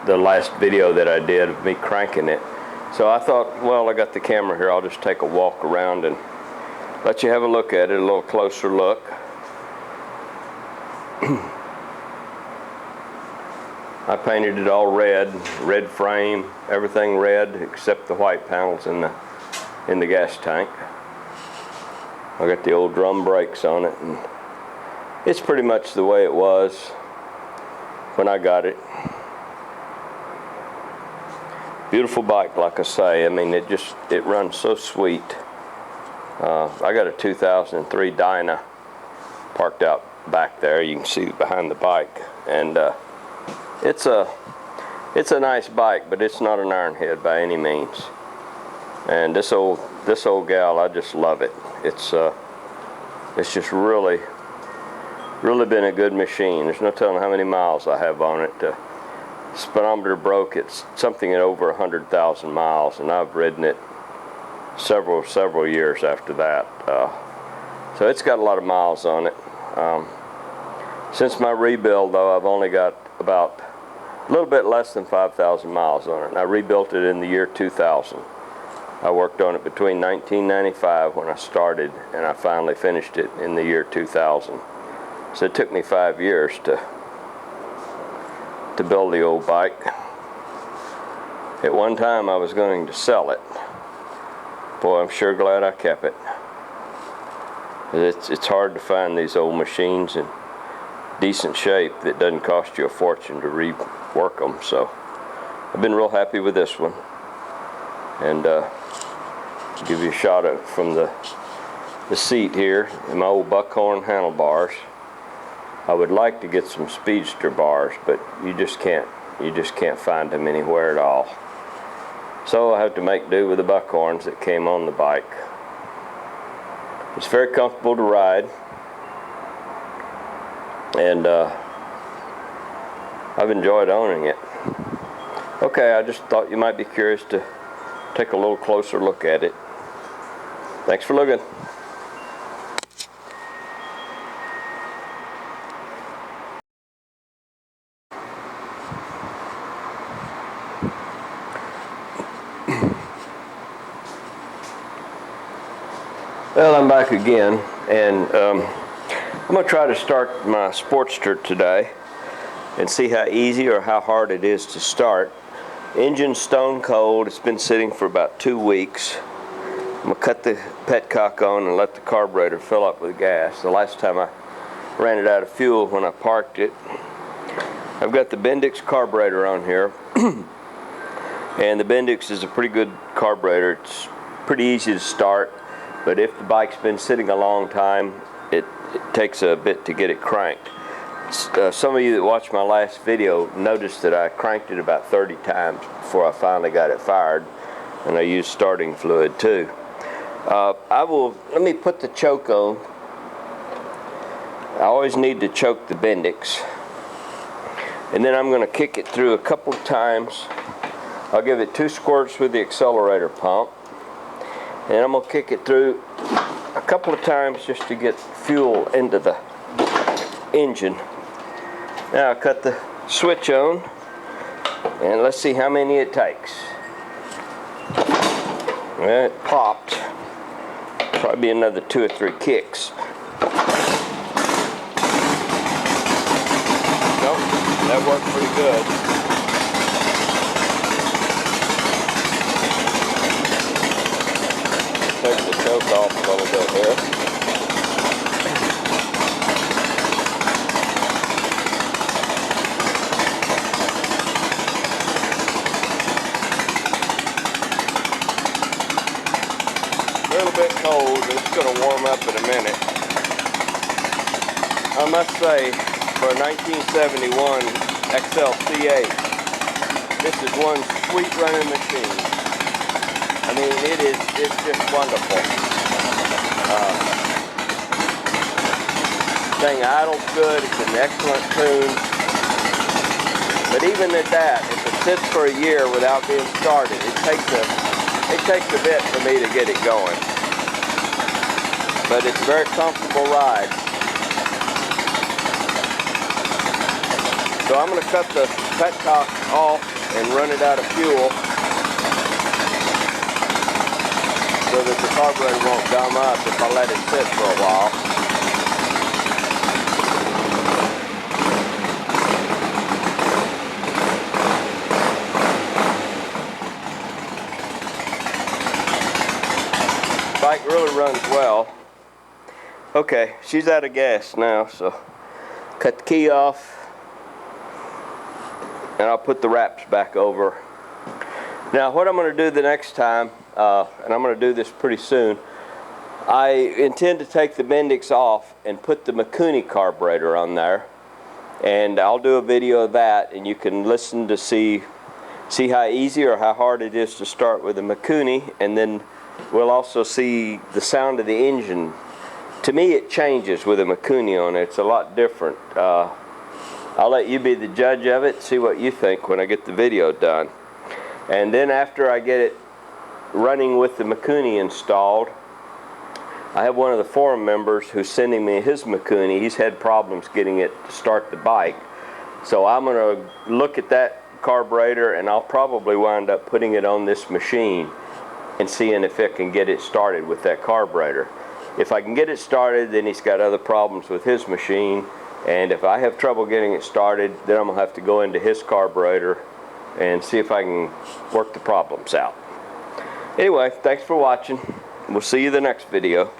the last video that I did of me cranking it. So I thought, well, I got the camera here, I'll just take a walk around and let you have a look at it, a little closer look. I painted it all red frame, everything red except the white panels in the gas tank. I got the old drum brakes on it, and it's pretty much the way it was when I got it. Beautiful bike, like I say. I mean, it runs so sweet. I got a 2003 Dyna parked out back there. You can see behind the bike, and it's a nice bike, but it's not an ironhead by any means. And this old gal, I just love it. It's just really been a good machine. There's no telling how many miles I have on it. The speedometer broke. It's something at over 100,000 miles, and I've ridden it several years after that. So it's got a lot of miles on it. Since my rebuild, though, I've only got about a little bit less than 5,000 miles on it. And I rebuilt it in the year 2000. I worked on it between 1995 when I started, and I finally finished it in the year 2000. So it took me 5 years to build the old bike. At one time I was going to sell it. Boy, I'm sure glad I kept it. It's hard to find these old machines in decent shape that doesn't cost you a fortune to rework them. So I've been real happy with this one. And give you a shot of from the seat here in my old buckhorn handlebars. I would like to get some speedster bars, but you just can't find them anywhere at all. So I have to make do with the buckhorns that came on the bike. It's very comfortable to ride, and I've enjoyed owning it. Okay, I just thought you might be curious to take a little closer look at it. Thanks for looking. Well, I'm back again, and I'm going to try to start my Sportster today and see how easy or how hard it is to start. Engine's stone cold. It's been sitting for about 2 weeks. I'm going to cut the petcock on and let the carburetor fill up with gas. The last time I ran it out of fuel when I parked it. I've got the Bendix carburetor on here, and the Bendix is a pretty good carburetor. It's pretty easy to start. But if the bike's been sitting a long time, it takes a bit to get it cranked. Some of you that watched my last video noticed that I cranked it about 30 times before I finally got it fired, and I used starting fluid too. Let me put the choke on. I always need to choke the Bendix. And then I'm going to kick it through a couple times. I'll give it 2 squirts with the accelerator pump. And I'm going to kick it through a couple of times just to get fuel into the engine. Now I'll cut the switch on, and let's see how many it takes. Well, it popped. Probably be another 2 or 3 kicks. Nope, that worked pretty good. Take the choke off a little bit here. A little bit cold, but it's going to warm up in a minute. I must say, for a 1971 XLCH, this is one sweet running machine. I mean, it's just wonderful. Thing idles good, it's an excellent tune. But even at that, if it sits for a year without being started, it takes a bit for me to get it going. But it's a very comfortable ride. So I'm going to cut the petcock off and run it out of fuel so that the carburetor won't gum up if I let it sit for a while. The bike really runs well. Okay, she's out of gas now, so cut the key off and I'll put the wraps back over. Now what I'm going to do the next time, and I'm going to do this pretty soon, I intend to take the Bendix off and put the Mikuni carburetor on there, and I'll do a video of that, and you can listen to see how easy or how hard it is to start with the Mikuni, and then we'll also see the sound of the engine. To me it changes with a Mikuni on it. It's a lot different. I'll let you be the judge of it, see what you think when I get the video done. And then after I get it running with the Mikuni installed, I have one of the forum members who's sending me his Mikuni. He's had problems getting it to start the bike. So I'm going to look at that carburetor, and I'll probably wind up putting it on this machine and seeing if it can get it started with that carburetor. If I can get it started, then he's got other problems with his machine. And if I have trouble getting it started, then I'm going to have to go into his carburetor and see if I can work the problems out. Anyway, thanks for watching. We'll see you in the next video.